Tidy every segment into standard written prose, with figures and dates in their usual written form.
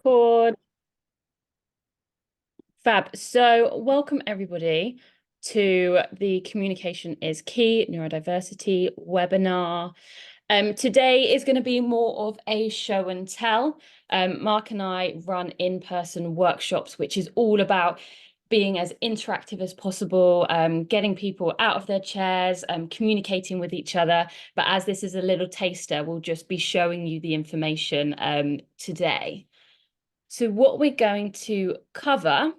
Record. Fab. So, welcome everybody to the Communication is Key Neurodiversity webinar. Today is going to be more of a show and tell. Marc and I run in-person workshops, which is all about being as interactive as possible, getting people out of their chairs, communicating with each other. But as this is a little taster, we'll just be showing you the information today. So what we're going to cover,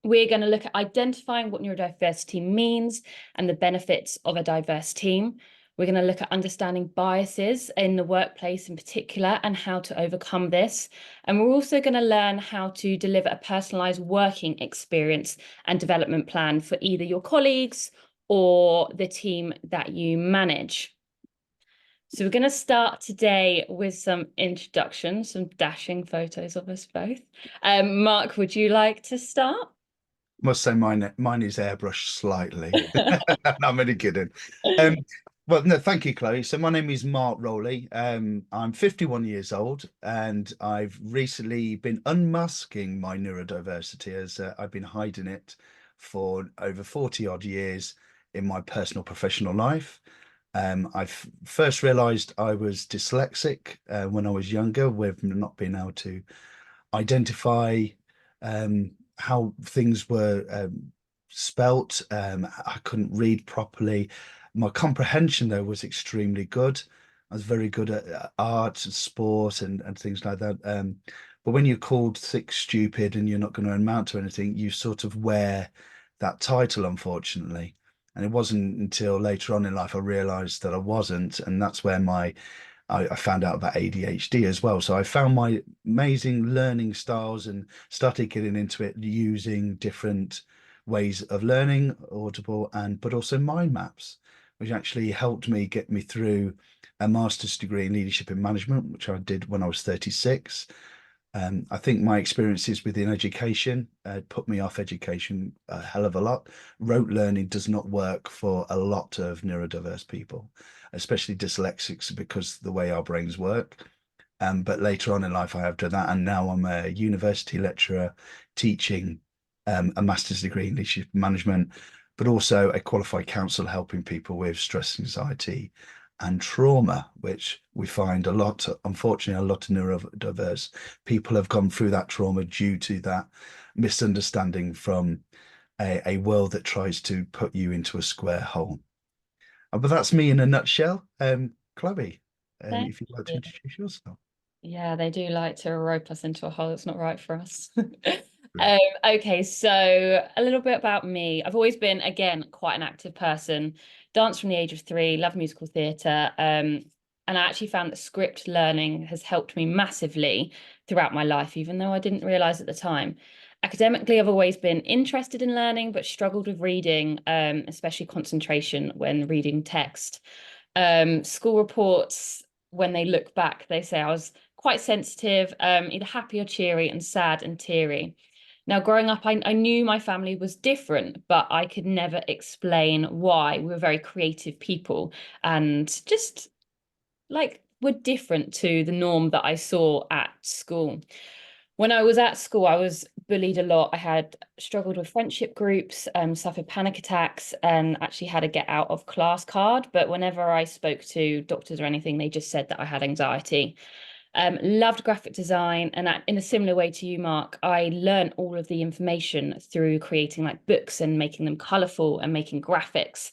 we're going to look at identifying what neurodiversity means and the benefits of a diverse team. We're going to look at understanding biases in the workplace in particular and how to overcome this. And we're also going to learn how to deliver a personalized working experience and development plan for either your colleagues or the team that you manage. So we're going to start today with some introductions, some dashing photos of us both. Marc, would you like to start? Must say mine is airbrushed slightly. I'm only kidding. Well, no, thank you, Chloe. So my name is Marc Rowley. I'm 51 years old, and I've recently been unmasking my neurodiversity as I've been hiding it for over 40 odd years in my personal professional life. I first realized I was dyslexic when I was younger, with not being able to identify how things were spelt. I couldn't read properly. My comprehension, though, was extremely good. I was very good at art and sport and things like that. But when you're called thick, stupid, and you're not going to amount to anything, you sort of wear that title, unfortunately. And it wasn't until later on in life I realized that I wasn't. And that's where I found out about ADHD as well. So I found my amazing learning styles and started getting into it using different ways of learning, Audible, but also mind maps, which actually helped me get me through a master's degree in leadership and management, which I did when I was 36. I think my experiences within education put me off education a hell of a lot. Rote learning does not work for a lot of neurodiverse people, especially dyslexics, because the way our brains work. But later on in life, I have done that, and now I'm a university lecturer teaching a master's degree in leadership management, but also a qualified counsellor helping people with stress, anxiety, and trauma, which we find a lot, unfortunately, a lot of neurodiverse people have gone through that trauma due to that misunderstanding from a world that tries to put you into a square hole. But that's me in a nutshell. Chloe, Thank if you'd like to you. introduce yourself. Yeah, they do like to rope us into a hole that's not right for us. Brilliant. Okay, so a little bit about me. I've always been, again, quite an active person. Danced from the age of 3, love musical theatre. And I actually found that script learning has helped me massively throughout my life, even though I didn't realise at the time. Academically, I've always been interested in learning, but struggled with reading, especially concentration when reading text. School reports, when they look back, they say I was quite sensitive, either happy or cheery, and sad and teary. Now, growing up, I knew my family was different, but I could never explain why. We were very creative people and just like were different to the norm that I saw at school. When I was at school, I was bullied a lot. I had struggled with friendship groups, suffered panic attacks, and actually had a get out of class card. But whenever I spoke to doctors or anything, they just said that I had anxiety. Loved graphic design, and in a similar way to you, Marc, I learned all of the information through creating like books and making them colorful and making graphics.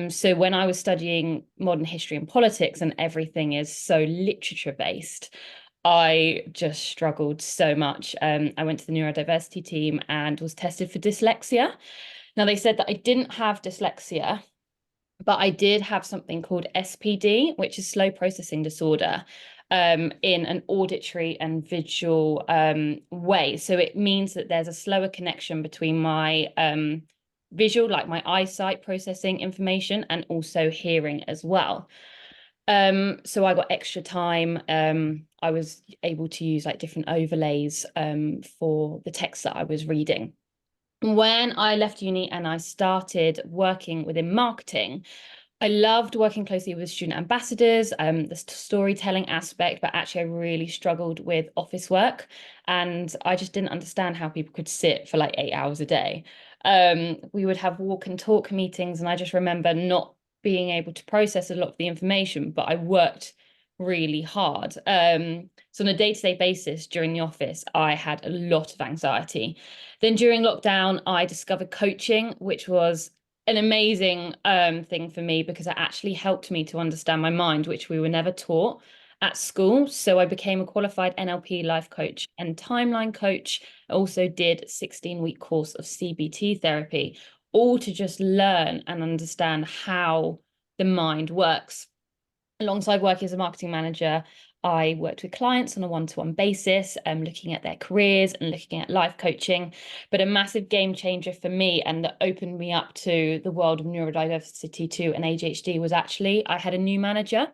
So when I was studying modern history and politics and everything is so literature based, I just struggled so much. I went to the neurodiversity team and was tested for dyslexia. Now, they said that I didn't have dyslexia, but I did have something called SPD, which is slow processing disorder, in an auditory and visual way. So it means that there's a slower connection between my visual, like my eyesight processing information, and also hearing as well. So I got extra time. I was able to use like different overlays for the text that I was reading. When I left uni and I started working within marketing, I loved working closely with student ambassadors, the storytelling aspect, but actually I really struggled with office work, and I just didn't understand how people could sit for like 8 hours a day. We would have walk and talk meetings, and I just remember not being able to process a lot of the information, but I worked really hard. So on a day-to-day basis during the office, I had a lot of anxiety. Then during lockdown, I discovered coaching, which was an amazing thing for me because it actually helped me to understand my mind, which we were never taught at school. So I became a qualified NLP life coach and timeline coach. I also did a 16-week course of CBT therapy, all to just learn and understand how the mind works. Alongside working as a marketing manager, I worked with clients on a one-to-one basis, looking at their careers and looking at life coaching. But a massive game changer for me and that opened me up to the world of neurodiversity too and ADHD was actually I had a new manager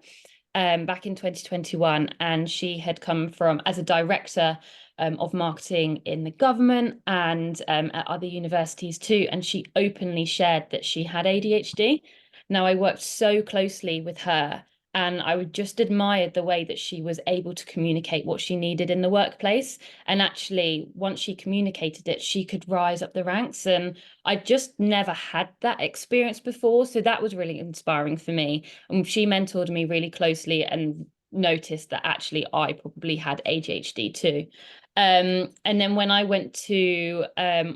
back in 2021, and she had come from as a director of marketing in the government and at other universities too. And she openly shared that she had ADHD. Now, I worked so closely with her, and I just admired the way that she was able to communicate what she needed in the workplace. And actually, once she communicated it, she could rise up the ranks. And I just never had that experience before. So that was really inspiring for me. And she mentored me really closely and noticed that actually I probably had ADHD too. And then when I went to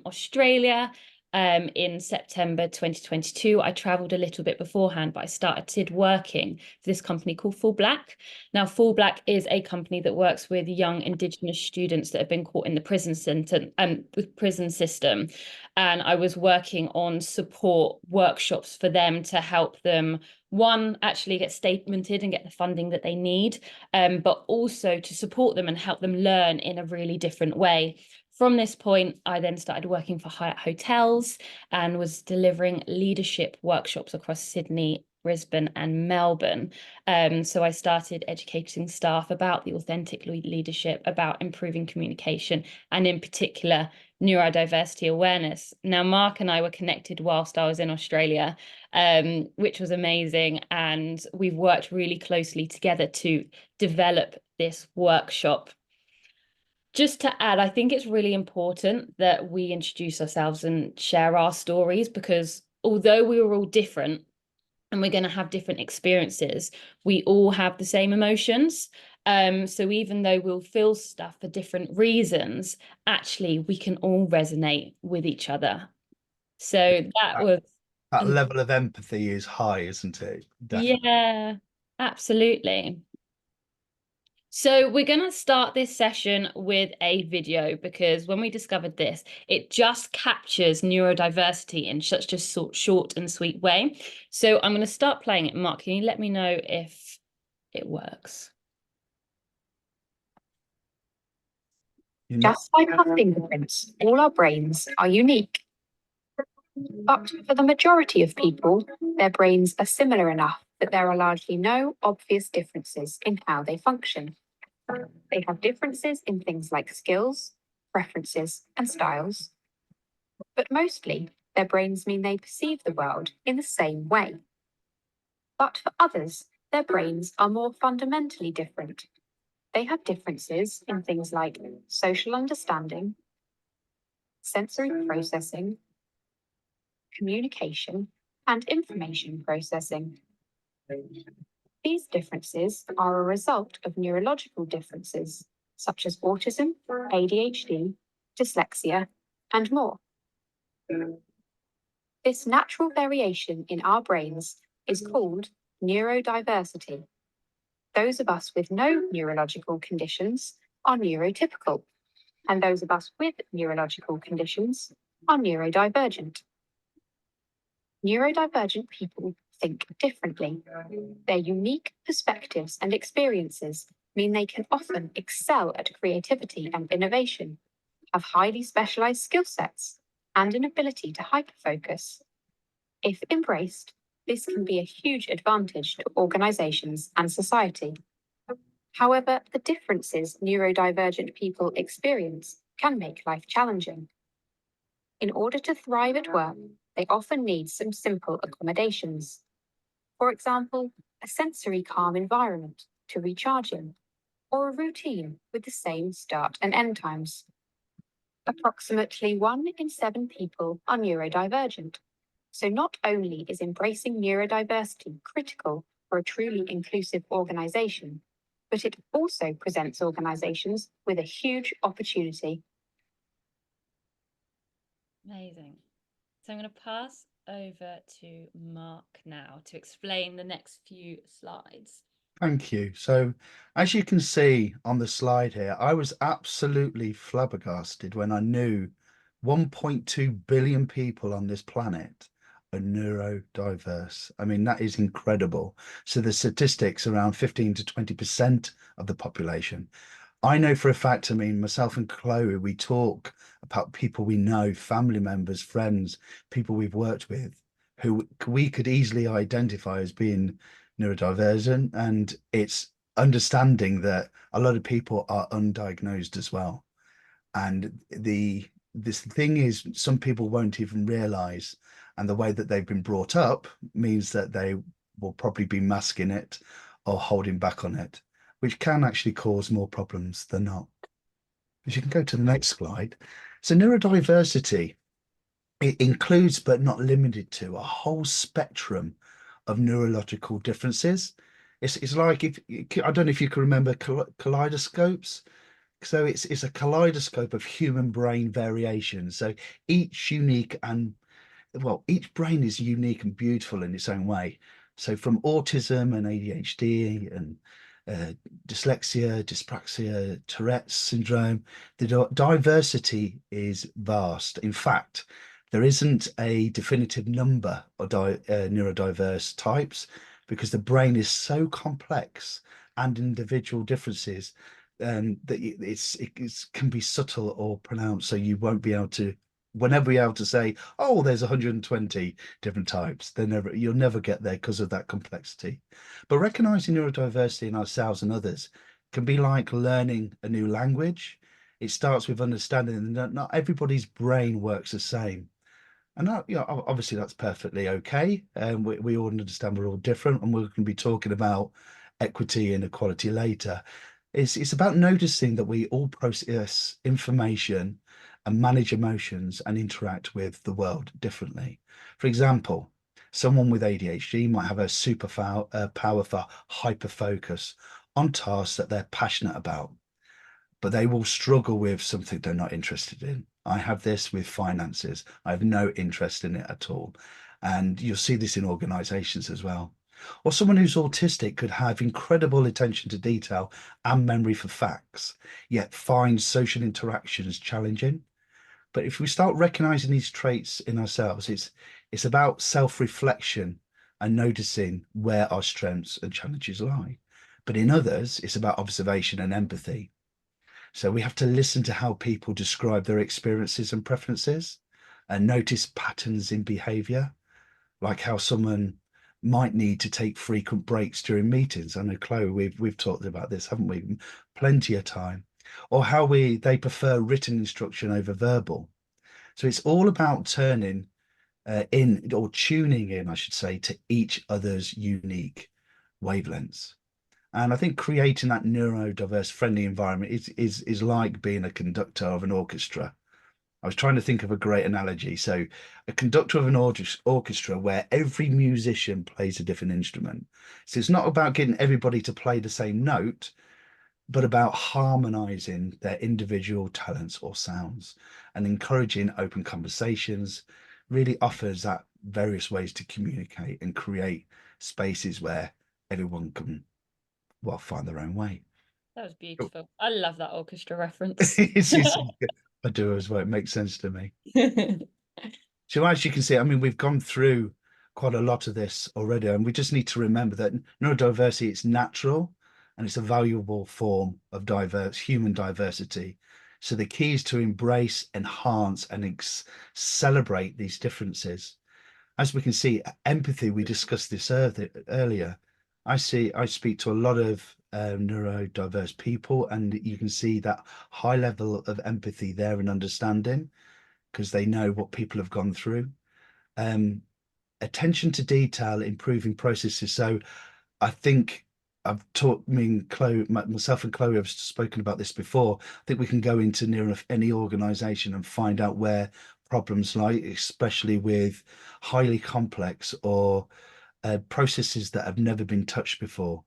Australia, in September 2022, I traveled a little bit beforehand, but I started working for this company called Full Black. Now, Full Black is a company that works with young Indigenous students that have been caught in the prison system. And I was working on support workshops for them to help them, one, actually get statemented and get the funding that they need, but also to support them and help them learn in a really different way. From this point, I then started working for Hyatt Hotels and was delivering leadership workshops across Sydney, Brisbane, and Melbourne. So I started educating staff about the authentic leadership, about improving communication, and in particular, neurodiversity awareness. Now, Marc and I were connected whilst I was in Australia, which was amazing. And we've worked really closely together to develop this workshop. Just to add, I think it's really important that we introduce ourselves and share our stories, because although we were all different and we're going to have different experiences, we all have the same emotions. So even though we'll feel stuff for different reasons, actually we can all resonate with each other. So that was That level of empathy is high, isn't it? Definitely. yeah, absolutely. So we're going to start this session with a video because when we discovered this, it just captures neurodiversity in such a short and sweet way. So I'm going to start playing it. Marc, can you let me know if it works? Just like our fingerprints, all our brains are unique. But for the majority of people, their brains are similar enough that there are largely no obvious differences in how they function. They have differences in things like skills, preferences, and styles. But mostly, their brains mean they perceive the world in the same way. But for others, their brains are more fundamentally different. They have differences in things like social understanding, sensory processing, communication, and information processing. These differences are a result of neurological differences, such as autism, ADHD, dyslexia, and more. This natural variation in our brains is called neurodiversity. Those of us with no neurological conditions are neurotypical, and those of us with neurological conditions are neurodivergent. Neurodivergent people think differently. Their unique perspectives and experiences mean they can often excel at creativity and innovation, have highly specialized skill sets, and an ability to hyperfocus. If embraced, this can be a huge advantage to organizations and society. However, the differences neurodivergent people experience can make life challenging. In order to thrive at work, they often need some simple accommodations. For example, a sensory calm environment to recharging, or a routine with the same start and end times. Approximately 1 in 7 people are neurodivergent. So not only is embracing neurodiversity critical for a truly inclusive organisation, but it also presents organisations with a huge opportunity. Amazing. So I'm going to pass over to Marc now to explain the next few slides. Thank you. So as you can see on the slide here, I was absolutely flabbergasted when I knew 1.2 billion people on this planet are neurodiverse. I mean, that is incredible. So the statistics around 15 to 20% of the population. I know for a fact, I mean, myself and Chloe, we talk about people we know, family members, friends, people we've worked with, who we could easily identify as being neurodivergent, and it's understanding that a lot of people are undiagnosed as well. And this thing is, some people won't even realize, and the way that they've been brought up means that they will probably be masking it or holding back on it, which can actually cause more problems than not. If you can go to the next slide. So neurodiversity, it includes but not limited to a whole spectrum of neurological differences. It's like, if I don't know if you can remember kaleidoscopes. So it's a kaleidoscope of human brain variation. So each unique and, well, each brain is unique and beautiful in its own way. So from autism and ADHD and dyslexia, dyspraxia, Tourette's syndrome, the diversity is vast. In fact, there isn't a definitive number of neurodiverse types, because the brain is so complex and individual differences that it can be subtle or pronounced. So you won't be able to, whenever you're able to say, oh, there's 120 different types, you'll never get there because of that complexity. But recognizing neurodiversity in ourselves and others can be like learning a new language. It starts with understanding that not everybody's brain works the same. And that, obviously that's perfectly okay. And we all understand we're all different, and we're going to be talking about equity and equality later. It's about noticing that we all process information and manage emotions and interact with the world differently. For example, someone with ADHD might have a power for hyper focus on tasks that they're passionate about, but they will struggle with something they're not interested in. I have this with finances. I have no interest in it at all. And you'll see this in organizations as well. Or someone who's autistic could have incredible attention to detail and memory for facts, yet find social interactions challenging. But if we start recognizing these traits in ourselves, it's about self-reflection and noticing where our strengths and challenges lie. But in others, it's about observation and empathy. So we have to listen to how people describe their experiences and preferences, and notice patterns in behavior, like how someone might need to take frequent breaks during meetings. I know, Chloe, we've talked about this, haven't we? Plenty of time. Or how they prefer written instruction over verbal. So it's all about turning in, or tuning in, I should say, to each other's unique wavelengths. And I think creating that neurodiverse friendly environment is like being a conductor of an orchestra. I was trying to think of a great analogy. So a conductor of an orchestra where every musician plays a different instrument. So it's not about getting everybody to play the same note, but about harmonizing their individual talents or sounds, and encouraging open conversations really offers that various ways to communicate and create spaces where everyone can, well, find their own way. That was beautiful. I love that orchestra reference. I do as well. It makes sense to me. So as you can see, I mean, we've gone through quite a lot of this already, and we just need to remember that neurodiversity is natural, and it's a valuable form of human diversity. So the key is to embrace, enhance, and celebrate these differences. As we can see, empathy, we discussed this earlier. I speak to a lot of neurodiverse people, and you can see that high level of empathy there and understanding, because they know what people have gone through. attention to detail, improving processes. So I think I've taught myself and Chloe have spoken about this before. I think we can go into near enough any organization and find out where problems lie, especially with highly complex or processes that have never been touched before.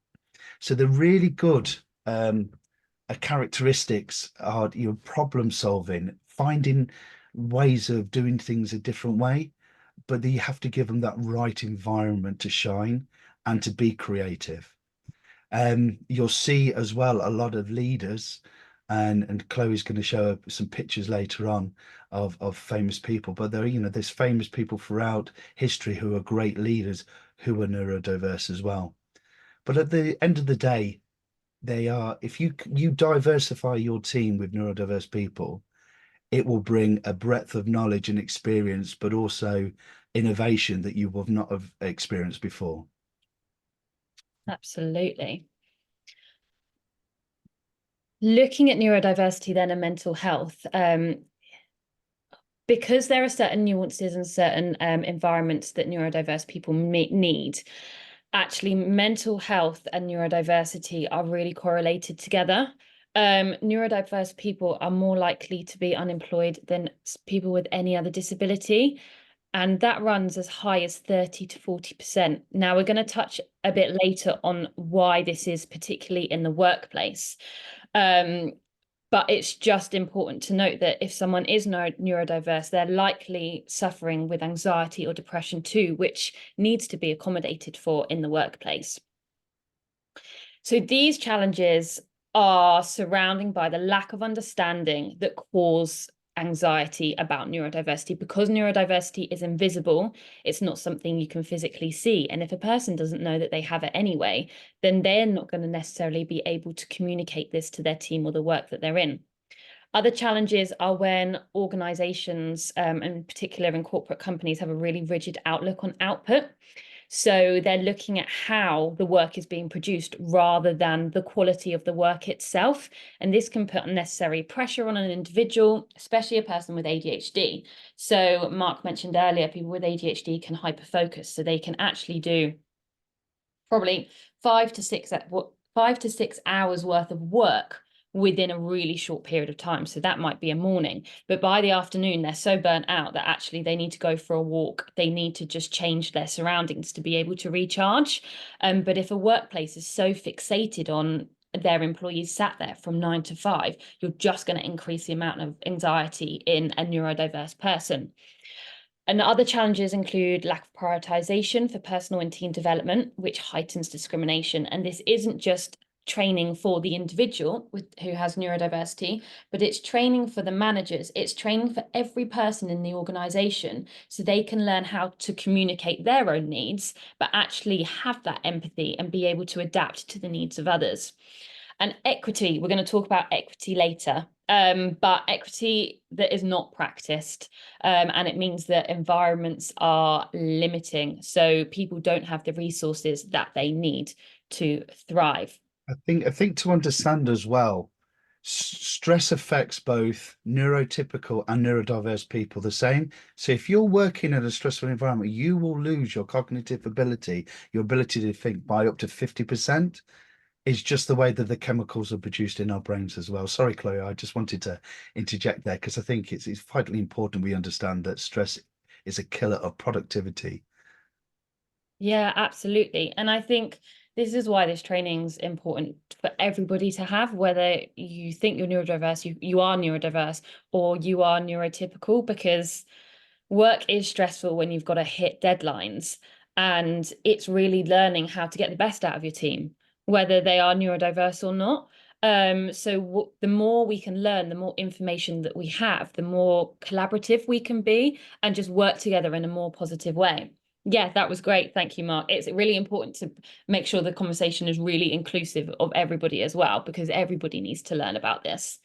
So the really good characteristics are your problem solving, finding ways of doing things a different way, but you have to give them that right environment to shine and to be creative. You'll see as well a lot of leaders, and Chloe's going to show some pictures later on of famous people, but there's famous people throughout history who are great leaders who are neurodiverse as well. But at the end of the day, if you diversify your team with neurodiverse people, it will bring a breadth of knowledge and experience, but also innovation that you will not have experienced before. Absolutely. Looking at neurodiversity then and mental health, because there are certain nuances and certain environments that neurodiverse people need, actually mental health and neurodiversity are really correlated together. Neurodiverse people are more likely to be unemployed than people with any other disability, and that runs as high as 30 to 40%. Now, we're going to touch a bit later on why this is particularly in the workplace. But it's just important to note that if someone is neurodiverse, they're likely suffering with anxiety or depression too, which needs to be accommodated for in the workplace. So these challenges are surrounding by the lack of understanding that cause anxiety about neurodiversity. Because neurodiversity is invisible, it's not something you can physically see. And if a person doesn't know that they have it anyway, then they're not going to necessarily be able to communicate this to their team or the work that they're in. Other challenges are when organizations, in particular in corporate companies, have a really rigid outlook on output. So they're looking at how the work is being produced rather than the quality of the work itself. And this can put unnecessary pressure on an individual, especially a person with ADHD. So Marc mentioned earlier, people with ADHD can hyperfocus. So they can actually do probably 5 to 6 hours worth of work within a really short period of time. So that might be a morning, but by the afternoon, they're so burnt out that actually they need to go for a walk. They need to just change their surroundings to be able to recharge. But if a workplace is so fixated on their employees sat there from 9 to 5, you're just going to increase the amount of anxiety in a neurodiverse person. And other challenges include lack of prioritization for personal and team development, which heightens discrimination. And this isn't just training for the individual who has neurodiversity, but it's training for the managers. It's training for every person in the organization so they can learn how to communicate their own needs, but actually have that empathy and be able to adapt to the needs of others. And equity, we're going to talk about equity later, but equity that is not practiced, and it means that environments are limiting, so people don't have the resources that they need to thrive. I think to understand as well, stress affects both neurotypical and neurodiverse people the same. So if you're working in a stressful environment, you will lose your cognitive ability, your ability to think by up to 50%. Is just the way that the chemicals are produced in our brains as well. Sorry, Chloe, I just wanted to interject there because I think it's vitally important we understand that stress is a killer of productivity. Yeah, absolutely. And I think this is why this training is important for everybody to have, whether you think you're neurodiverse, you are neurodiverse, or you are neurotypical, because work is stressful when you've got to hit deadlines. And it's really learning how to get the best out of your team, whether they are neurodiverse or not. So the more we can learn, the more information that we have, the more collaborative we can be and just work together in a more positive way. Yeah, that was great. Thank you, Marc. It's really important to make sure the conversation is really inclusive of everybody as well, because everybody needs to learn about this.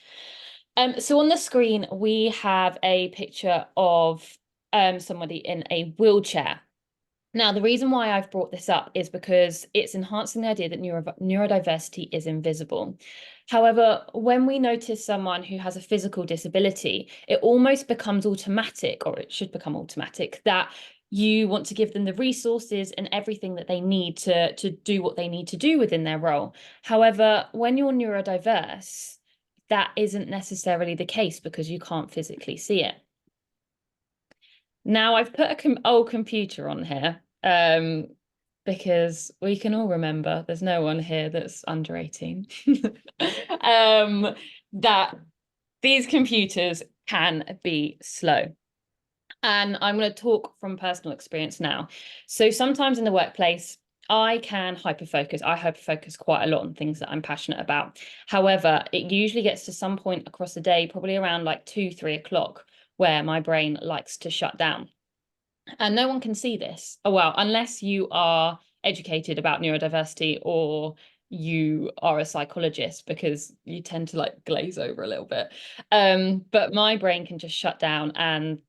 So on the screen, we have a picture of somebody in a wheelchair. Now, the reason why I've brought this up is because it's enhancing the idea that neurodiversity is invisible. However, when we notice someone who has a physical disability, it almost becomes automatic, or it should become automatic, that You want to give them the resources and everything that they need to do what they need to do within their role. However, when you're neurodiverse, that isn't necessarily the case because you can't physically see it. Now, I've put an old computer on here because we can all remember, there's no one here that's under 18, that these computers can be slow. And I'm going to talk from personal experience now. So sometimes in the workplace, I can hyperfocus. I hyperfocus quite a lot on things that I'm passionate about. However, it usually gets to some point across the day, probably around like 2-3 o'clock, where my brain likes to shut down. And no one can see this. Oh, well, unless you are educated about neurodiversity or you are a psychologist, because you tend to like glaze over a little bit. But my brain can just shut down, and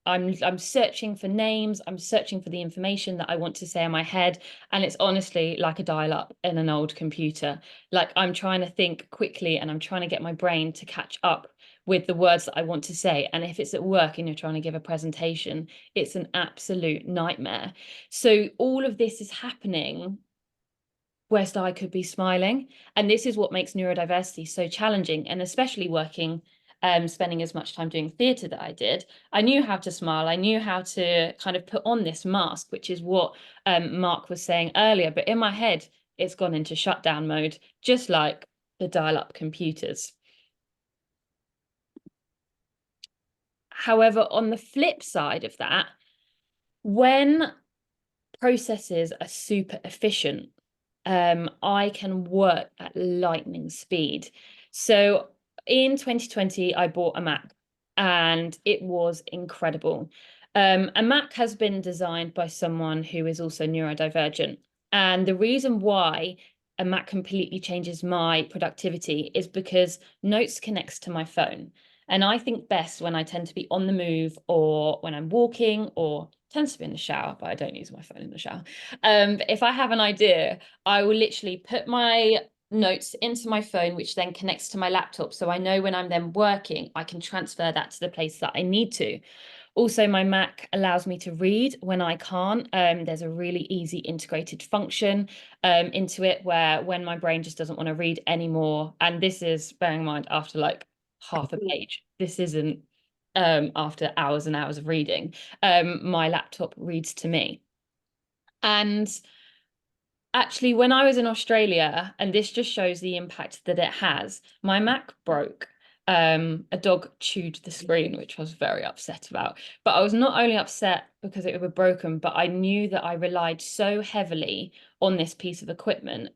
I'm searching for names, I'm searching for the information that I want to say in my head, and it's honestly like a dial-up in an old computer. Like, I'm trying to think quickly and I'm trying to get my brain to catch up with the words that I want to say. And if it's at work and you're trying to give a presentation, it's an absolute nightmare. So all of this is happening whilst I could be smiling. And this is what makes neurodiversity so challenging, and especially working spending as much time doing theatre that I did, I knew how to smile. I knew how to kind of put on this mask, which is what Marc was saying earlier. But in my head, it's gone into shutdown mode, just like the dial-up computers. However, on the flip side of that, when processes are super efficient, I can work at lightning speed. So in 2020, I bought a Mac, and it was incredible. A Mac has been designed by someone who is also neurodivergent. And the reason why a Mac completely changes my productivity is because Notes connects to my phone. And I think best when I tend to be on the move, or when I'm walking, or tends to be in the shower, but I don't use my phone in the shower. But if I have an idea, I will literally put my notes into my phone, which then connects to my laptop. So I know when I'm then working, I can transfer that to the place that I need to. Also, my Mac allows me to read when I can't. There's a really easy integrated function into it where when my brain just doesn't want to read anymore, and this is, bearing in mind, after like half a page, this isn't after hours and hours of reading, my laptop reads to me. And actually, when I was in Australia, and this just shows the impact that it has, my Mac broke. A dog chewed the screen, which I was very upset about. But I was not only upset because it was broken, but I knew that I relied so heavily on this piece of equipment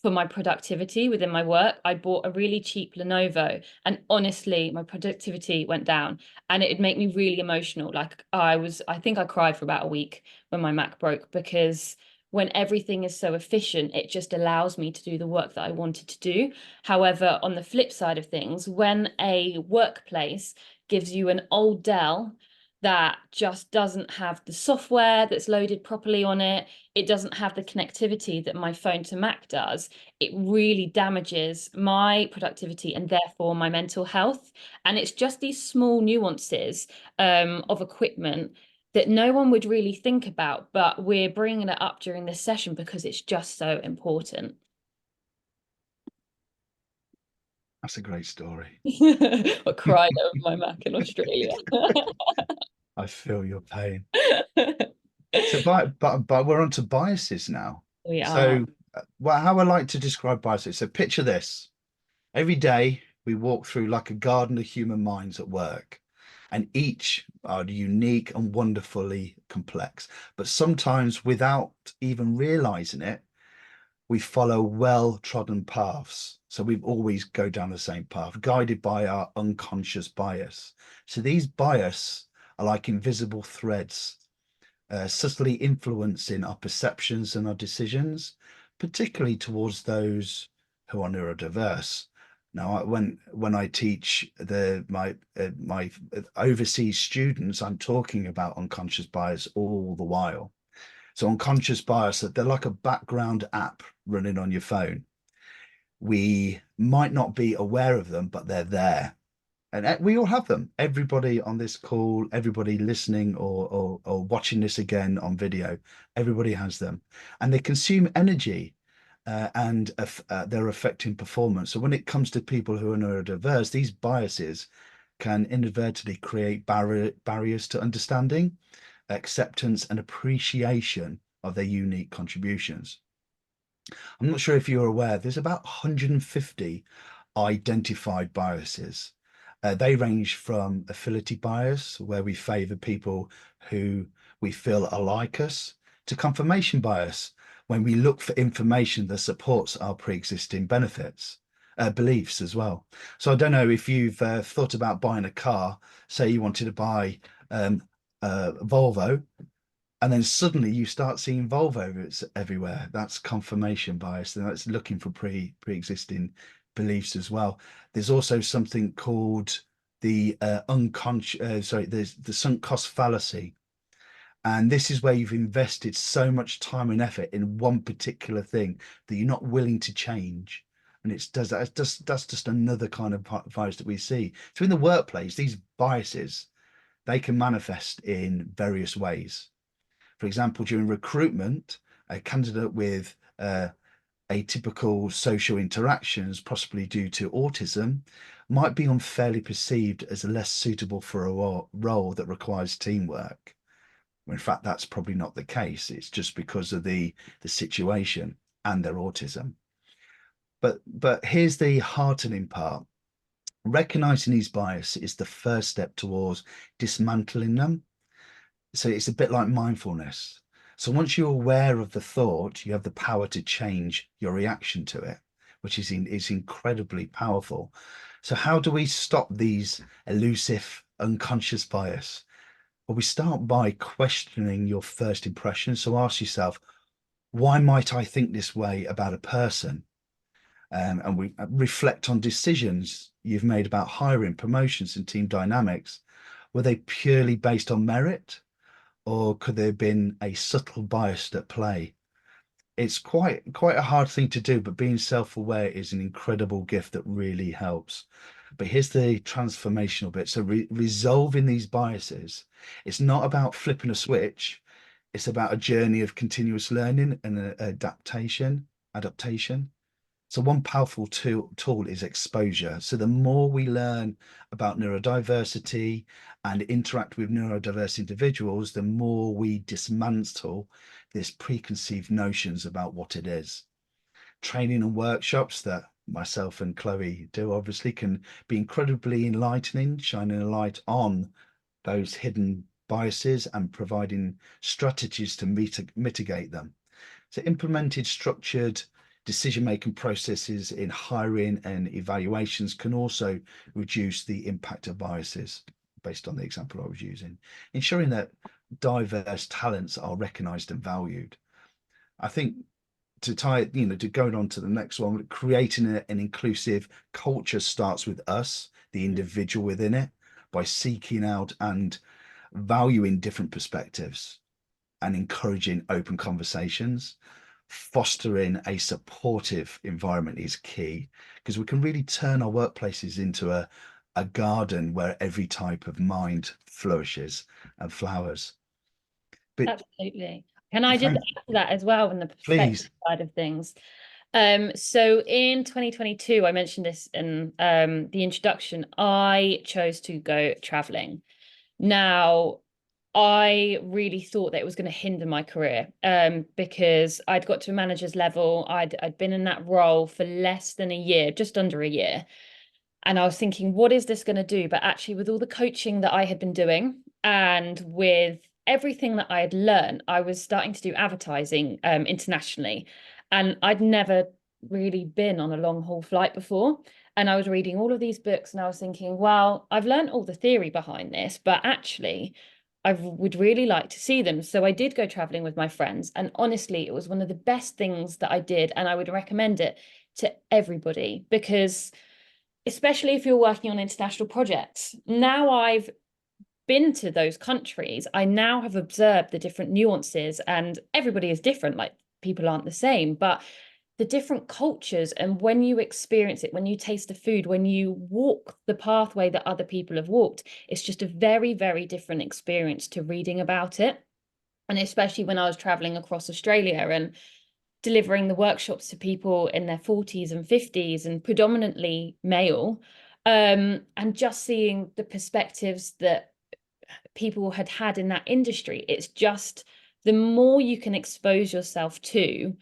for my productivity within my work. I bought a really cheap Lenovo, and honestly, my productivity went down, and it'd make me really emotional. Like, I think I cried for about a week when my Mac broke, because when everything is so efficient, it just allows me to do the work that I wanted to do. However, on the flip side of things, when a workplace gives you an old Dell that just doesn't have the software that's loaded properly on it, it doesn't have the connectivity that my phone to Mac does, it really damages my productivity and therefore my mental health. And it's just these small nuances of equipment that no one would really think about, but we're bringing it up during this session because it's just so important. That's a great story. I cried over my Mac in Australia. I feel your pain. So, but we're on to biases now. We are. So, well, how I like to describe biases. So, picture this: every day we walk through like a garden of human minds at work, and each are unique and wonderfully complex. But sometimes, without even realizing it, we follow well-trodden paths. So we always go down the same path, guided by our unconscious bias. So these bias are like invisible threads, subtly influencing our perceptions and our decisions, particularly towards those who are neurodiverse. Now, when I teach my overseas students, I'm talking about unconscious bias all the while. So unconscious bias, that they're like a background app running on your phone. We might not be aware of them, but they're there. And we all have them. Everybody on this call, everybody listening or watching this again on video, everybody has them, and they consume energy, and they're affecting performance. So when it comes to people who are neurodiverse, these biases can inadvertently create barriers to understanding, acceptance, and appreciation of their unique contributions. I'm not sure if you're aware, there's about 150 identified biases. They range from affinity bias, where we favor people who we feel are like us, to confirmation bias, when we look for information that supports our pre-existing beliefs as well. So I don't know if you've thought about buying a car, say you wanted to buy Volvo, and then suddenly you start seeing Volvos everywhere. That's confirmation bias, and that's looking for pre-existing beliefs as well. There's also something called the the sunk cost fallacy. And this is where you've invested so much time and effort in one particular thing that you're not willing to change. And that's just another kind of bias that we see. So in the workplace, these biases, they can manifest in various ways. For example, during recruitment, a candidate with atypical social interactions, possibly due to autism, might be unfairly perceived as less suitable for a role that requires teamwork. In fact, that's probably not the case. It's just because of the situation and their autism. But here's the heartening part. Recognizing these biases is the first step towards dismantling them. So it's a bit like mindfulness. So once you're aware of the thought, you have the power to change your reaction to it, which is incredibly powerful. So how do we stop these elusive unconscious bias? Well, we start by questioning your first impression. So ask yourself, why might I think this way about a person? And we reflect on decisions you've made about hiring, promotions, and team dynamics. Were they purely based on merit, or could there have been a subtle bias at play? It's quite a hard thing to do, but being self-aware is an incredible gift that really helps. But here's the transformational bit. So resolving these biases, it's not about flipping a switch. It's about a journey of continuous learning and adaptation. So one powerful tool is exposure. So the more we learn about neurodiversity and interact with neurodiverse individuals, the more we dismantle this preconceived notions about what it is. Training and workshops that myself and Chloe do obviously can be incredibly enlightening, shining a light on those hidden biases and providing strategies to mitigate them. So implemented structured decision-making processes in hiring and evaluations can also reduce the impact of biases, based on the example I was using, ensuring that diverse talents are recognized and valued. I think to tie it, to go on to the next one, creating an inclusive culture starts with us, the individual within it, by seeking out and valuing different perspectives and encouraging open conversations. Fostering a supportive environment is key, because we can really turn our workplaces into a garden where every type of mind flourishes and flowers. But Absolutely. Can I just add to that as well, from the perspective side of things? So in 2022, I mentioned this in the introduction, I chose to go traveling. Now, I really thought that it was going to hinder my career, because I'd got to a manager's level. I'd been in that role for less than a year, just under a year. And I was thinking, what is this going to do? But actually, with all the coaching that I had been doing and with everything that I had learned, I was starting to do advertising internationally. And I'd never really been on a long haul flight before. And I was reading all of these books and I was thinking, well, I've learned all the theory behind this, but actually, I would really like to see them. So I did go traveling with my friends. And honestly, it was one of the best things that I did. And I would recommend it to everybody, because especially if you're working on international projects, now I've been to those countries, I now have observed the different nuances, and everybody is different. Like, people aren't the same, but the different cultures, and when you experience it, when you taste the food, when you walk the pathway that other people have walked, it's just a very, very different experience to reading about it. And especially when I was traveling across Australia and delivering the workshops to people in their 40s and 50s and predominantly male, and just seeing the perspectives that people had had in that industry, it's just, the more you can expose yourself to,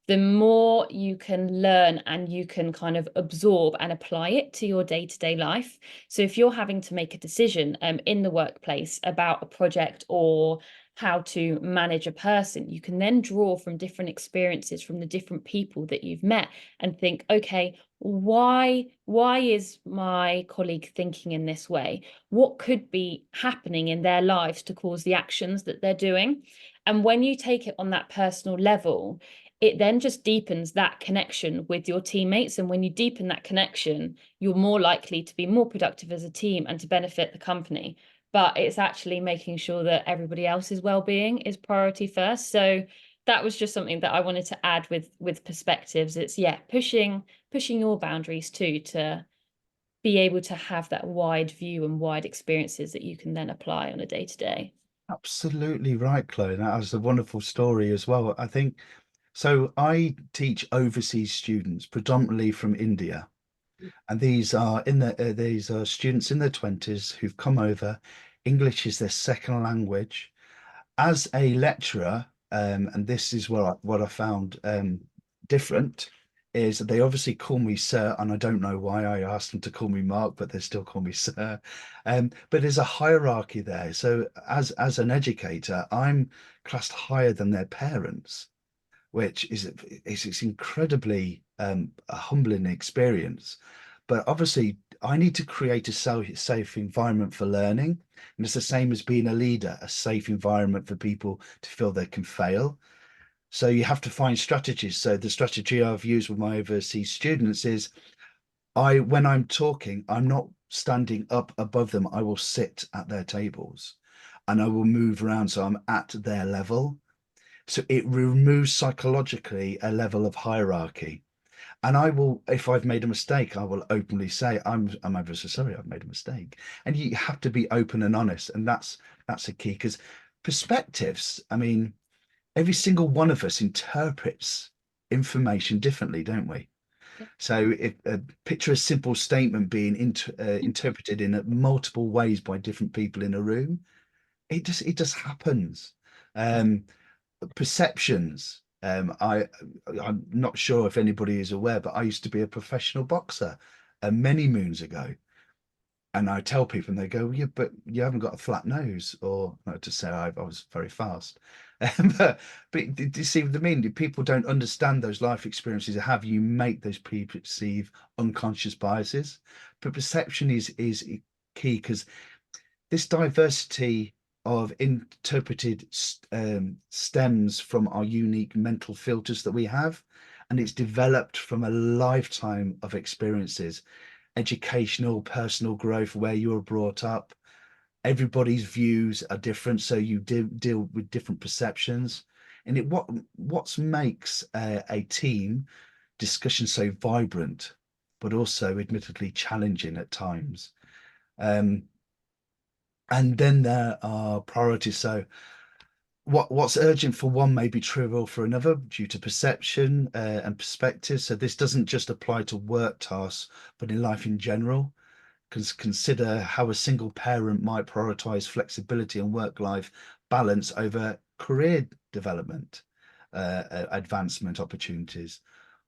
the more you can learn and you can kind of absorb and apply it to your day-to-day life. So if you're having to make a decision in the workplace about a project or how to manage a person, you can then draw from different experiences from the different people that you've met and think, okay, why is my colleague thinking in this way? What could be happening in their lives to cause the actions that they're doing? And when you take it on that personal level, it then just deepens that connection with your teammates. And when you deepen that connection, you're more likely to be more productive as a team and to benefit the company. But it's actually making sure that everybody else's well-being is priority first. So that was just something that I wanted to add with perspectives. It's, yeah, pushing your boundaries too, to be able to have that wide view and wide experiences that you can then apply on a day-to-day. Absolutely right, Chloe. That was a wonderful story as well. I think so. I teach overseas students, predominantly from India, and these are these are students in their 20s who've come over. English is their second language. As a lecturer, and this is what I found different, is they obviously call me sir, and I don't know why. I asked them to call me Mark, but they still call me sir. But there's a hierarchy there. So as an educator, I'm classed higher than their parents, which is it's incredibly a humbling experience. But obviously, I need to create a safe environment for learning. And it's the same as being a leader, a safe environment for people to feel they can fail. So you have to find strategies. So the strategy I've used with my overseas students is when I'm talking, I'm not standing up above them. I will sit at their tables and I will move around so I'm at their level. So it removes psychologically a level of hierarchy. And I will, if I've made a mistake, I will openly say, I'm ever so sorry, I've made a mistake. And you have to be open and honest. And that's a key, because perspectives, I mean, every single one of us interprets information differently, don't we? Yeah. So if picture a simple statement being interpreted in multiple ways by different people in a room, it just happens. Perceptions. I'm not sure if anybody is aware, but I used to be a professional boxer many moons ago. And I tell people, and they go, yeah, but you haven't got a flat nose, or not to say I was very fast. But do you see what I mean? People don't understand those life experiences, how you make those perceive unconscious biases. But perception is key, because this diversity of interpreted stems from our unique mental filters that we have, and it's developed from a lifetime of experiences, educational, personal growth, where you were brought up. Everybody's views are different, so you deal with different perceptions. And what makes a team discussion so vibrant, but also admittedly challenging at times. And then there are priorities. So what's urgent for one may be trivial for another due to perception and perspective. So this doesn't just apply to work tasks, but in life in general. Consider how a single parent might prioritize flexibility and work-life balance over career development, advancement opportunities,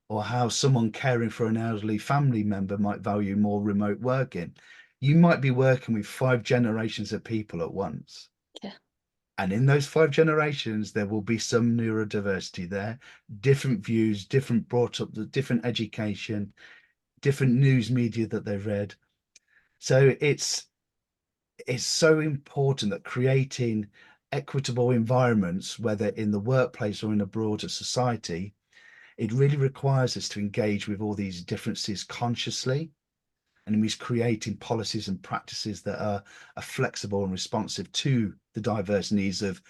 or how someone caring for an elderly family member might value more remote working. You might be working with 5 generations of people at once. Yeah. And in those 5 generations, there will be some neurodiversity there, different views, different brought up, different education, different news media that they've read. So it's so important that creating equitable environments, whether in the workplace or in a broader society, it really requires us to engage with all these differences consciously. And it means creating policies and practices that are flexible and responsive to the diverse needs of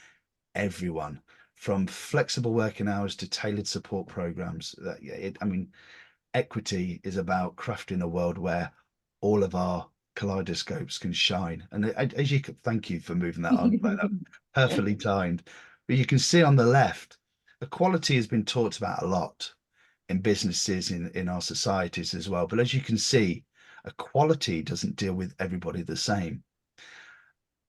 everyone, from flexible working hours to tailored support programs. I mean, equity is about crafting a world where all of our kaleidoscopes can shine. And as you could, thank you for moving that on, like that, perfectly timed. But you can see on the left, equality has been talked about a lot in businesses, in our societies as well. But as you can see, equality doesn't deal with everybody the same.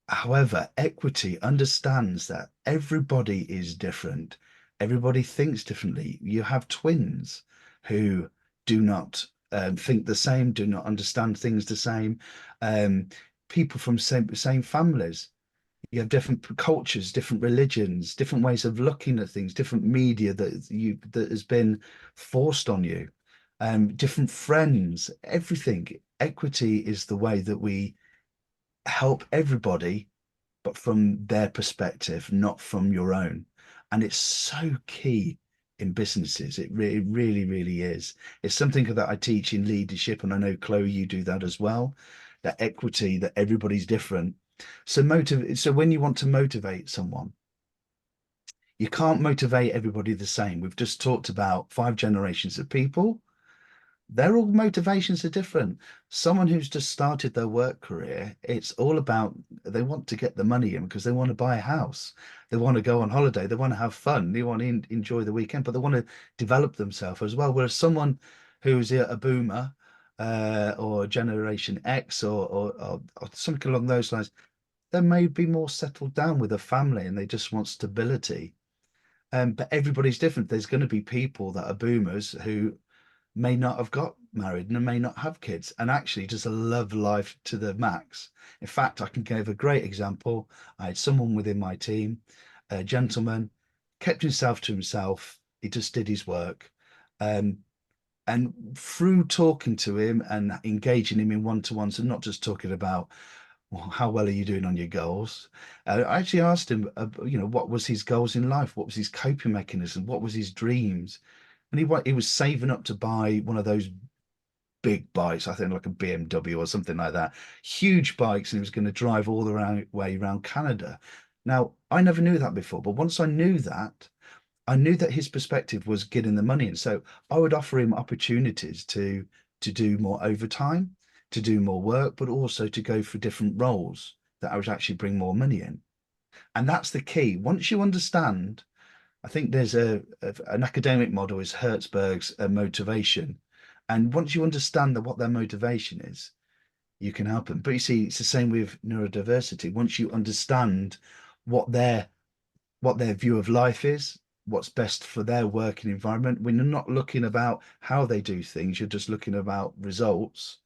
However, equity understands that everybody is different. Everybody thinks differently. You have twins who do not think the same, do not understand things the same. People from same families. You have different cultures, different religions, different ways of looking at things, different media that has been forced on you, different friends, everything. Equity is the way that we help everybody, but from their perspective, not from your own. And it's so key in businesses. It really, really is. It's something that I teach in leadership, and I know, Chloe, you do that as well. That equity, that everybody's different. So when you want to motivate someone, you can't motivate everybody the same. We've just talked about 5 generations of people. Their all motivations are different. Someone who's just started their work career, it's all about, they want to get the money in because they want to buy a house. They want to go on holiday. They want to have fun. They want to enjoy the weekend, but they want to develop themselves as well. Whereas someone who's a boomer or Generation X or something along those lines, they may be more settled down with a family and they just want stability. But everybody's different. There's going to be people that are boomers who may not have got married and may not have kids and actually just love life to the max. In fact, I can give a great example. I had someone within my team, a gentleman, kept himself to himself. He just did his work. And through talking to him and engaging him in one-to-ones and not just talking about, well, how well are you doing on your goals? I actually asked him, what was his goals in life? What was his coping mechanism? What was his dreams? And he was saving up to buy one of those big bikes, I think like a BMW or something like that, huge bikes, and he was going to drive all the way around Canada. Now, I never knew that before, but once I knew that his perspective was getting the money in. So I would offer him opportunities to do more overtime, to do more work, but also to go for different roles that I would actually bring more money in. And that's the key. Once you understand, I think there's an academic model is Hertzberg's motivation. And once you understand what their motivation is, you can help them. But you see, it's the same with neurodiversity. Once you understand what their view of life is, what's best for their working environment, when you're not looking about how they do things, you're just looking about results,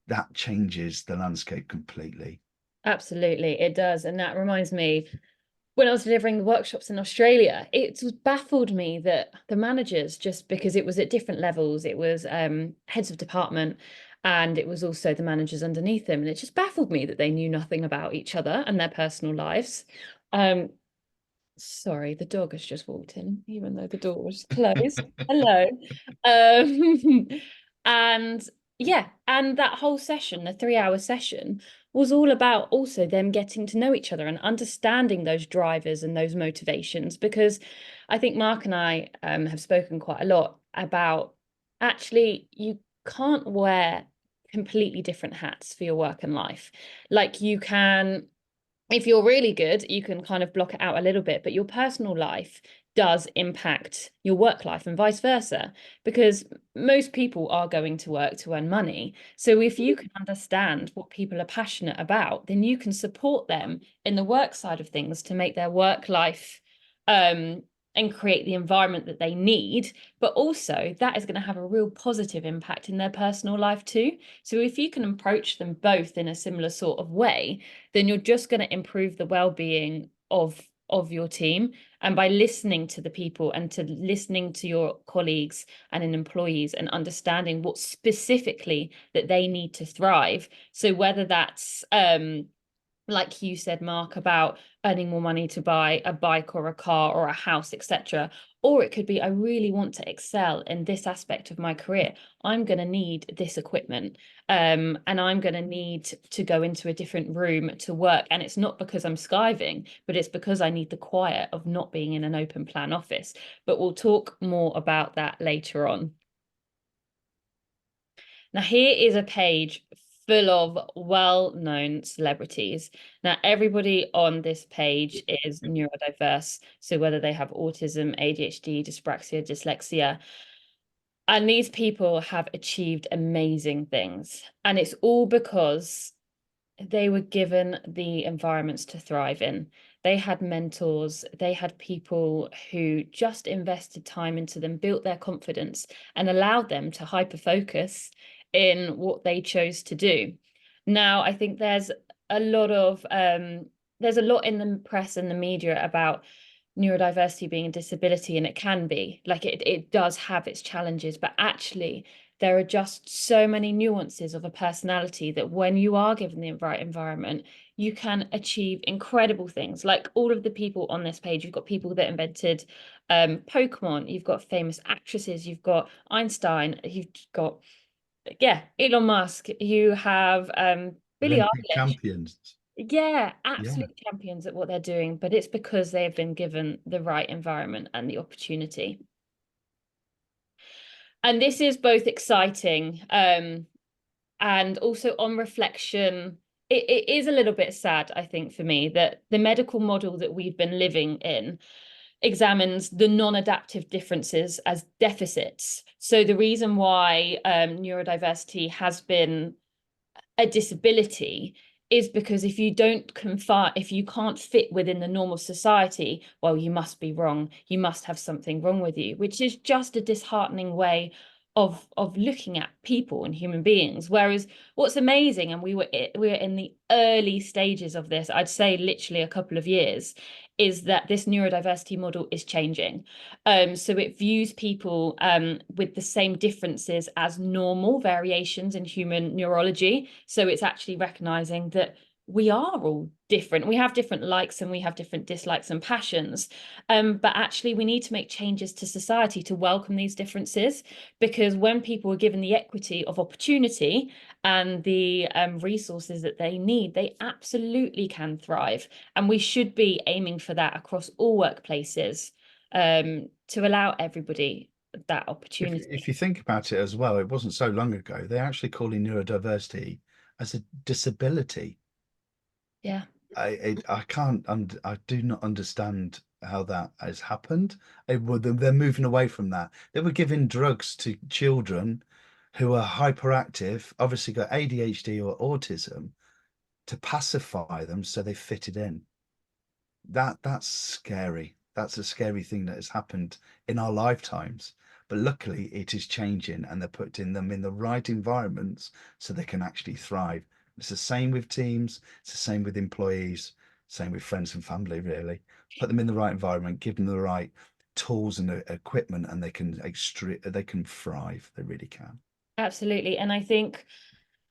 that changes the landscape completely. Absolutely, it does. And that reminds me, when I was delivering the workshops in Australia, it baffled me that the managers, just because it was at different levels, it was heads of department, and it was also the managers underneath them. And it just baffled me that they knew nothing about each other and their personal lives. Sorry, the dog has just walked in, even though the door was closed. Hello. And yeah, and that whole session, the 3-hour session, was all about also them getting to know each other and understanding those drivers and those motivations, because I think Marc and I have spoken quite a lot about, actually, you can't wear completely different hats for your work and life. Like, you can, if you're really good, you can kind of block it out a little bit, but your personal life does impact your work life and vice versa, because most people are going to work to earn money. So if you can understand what people are passionate about, then you can support them in the work side of things to make their work life and create the environment that they need. But also that is going to have a real positive impact in their personal life too. So if you can approach them both in a similar sort of way, then you're just going to improve the well-being of your team. And by listening to the people and to listening to your colleagues and employees and understanding what specifically that they need to thrive. So whether that's like you said, Mark, about earning more money to buy a bike or a car or a house, etc. Or it could be, I really want to excel in this aspect of my career. I'm going to need this equipment, and I'm going to need to go into a different room to work. And it's not because I'm skiving, but it's because I need the quiet of not being in an open plan office. But we'll talk more about that later on. Now, here is a page full of well-known celebrities. Now, everybody on this page is neurodiverse. So whether they have autism, ADHD, dyspraxia, dyslexia, and these people have achieved amazing things. And it's all because they were given the environments to thrive in. They had mentors, they had people who just invested time into them, built their confidence, and allowed them to hyper focus in what they chose to do. Now, I think there's a lot in the press and the media about neurodiversity being a disability, and it can be, like, it does have its challenges, but actually there are just so many nuances of a personality that when you are given the right environment, you can achieve incredible things. Like all of the people on this page, you've got people that invented Pokemon, you've got famous actresses, you've got Einstein, you've got, yeah, Elon Musk, you have Billie Olympic Eilish. champions. Yeah, absolute champions at what they're doing, but it's because they have been given the right environment and the opportunity. And this is both exciting and also, on reflection, it is a little bit sad, I think, for me, that the medical model that we've been living in examines the non-adaptive differences as deficits. So the reason why neurodiversity has been a disability is because if you can't fit within the normal society, well, you must be wrong. You must have something wrong with you, which is just a disheartening way of looking at people and human beings. Whereas what's amazing, and we were in the early stages of this, I'd say literally a couple of years, is that this neurodiversity model is changing. So it views people with the same differences as normal variations in human neurology. So it's actually recognizing that we are all different. We have different likes and we have different dislikes and passions. But actually, we need to make changes to society to welcome these differences, because when people are given the equity of opportunity and the resources that they need, they absolutely can thrive. And we should be aiming for that across all workplaces, to allow everybody that opportunity. If you think about it as well, it wasn't so long ago, they're actually calling neurodiversity as a disability. Yeah. I do not understand how that has happened. They're moving away from that. They were giving drugs to children who are hyperactive, obviously got ADHD or autism, to pacify them so they fitted in. That's scary. That's a scary thing that has happened in our lifetimes. But luckily it is changing, and they're putting them in the right environments so they can actually thrive. It's the same with teams, it's the same with employees, same with friends and family, really. Put them in the right environment, give them the right tools and equipment, and they can thrive. They really can. Absolutely. And I think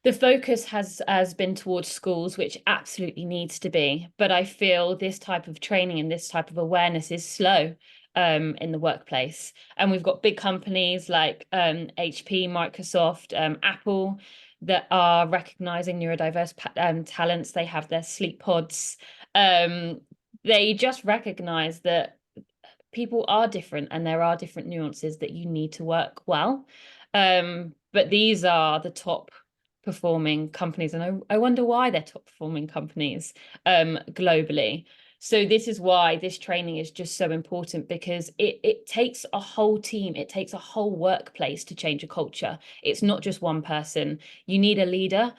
the focus has been towards schools, which absolutely needs to be. But I feel this type of training and this type of awareness is slow in the workplace. And we've got big companies like HP, Microsoft, Apple, that are recognizing neurodiverse talents. They have their sleep pods. They just recognize that people are different and there are different nuances that you need to work well. But these are the top performing companies, and I wonder why they're top performing companies globally. So this is why this training is just so important, because it takes a whole team, it takes a whole workplace to change a culture. It's not just one person. You need a leader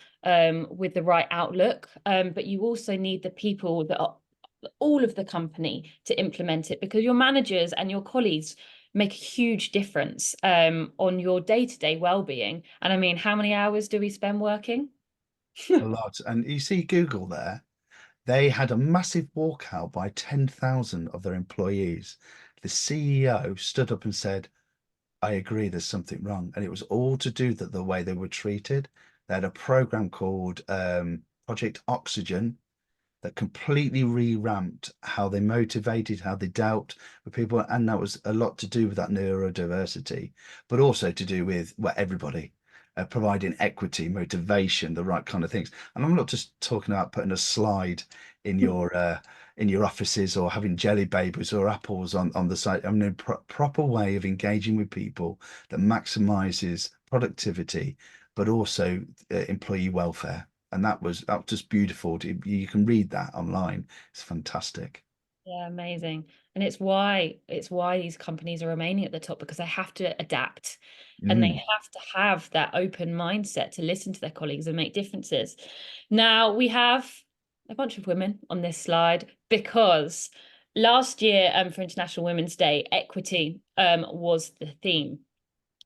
with the right outlook, but you also need the people that are all of the company to implement it, because your managers and your colleagues make a huge difference on your day-to-day well-being. And I mean, how many hours do we spend working? A lot. And you see Google there, they had a massive walkout by 10,000 of their employees. The CEO stood up and said, I agree, there's something wrong. And it was all to do that the way they were treated. They had a program called Project Oxygen, that completely re-ramped how they motivated, how they dealt with people. And that was a lot to do with that neurodiversity, but also to do with, well, everybody. Providing equity, motivation, the right kind of things. And I'm not just talking about putting a slide in your offices or having jelly babies or apples on the site. I mean, a proper way of engaging with people that maximizes productivity, but also employee welfare. And that was just beautiful. You can read that online. It's fantastic. Yeah, amazing. And it's why these companies are remaining at the top, because they have to adapt and they have to have that open mindset to listen to their colleagues and make differences. Now, we have a bunch of women on this slide because last year, for International Women's Day, equity was the theme.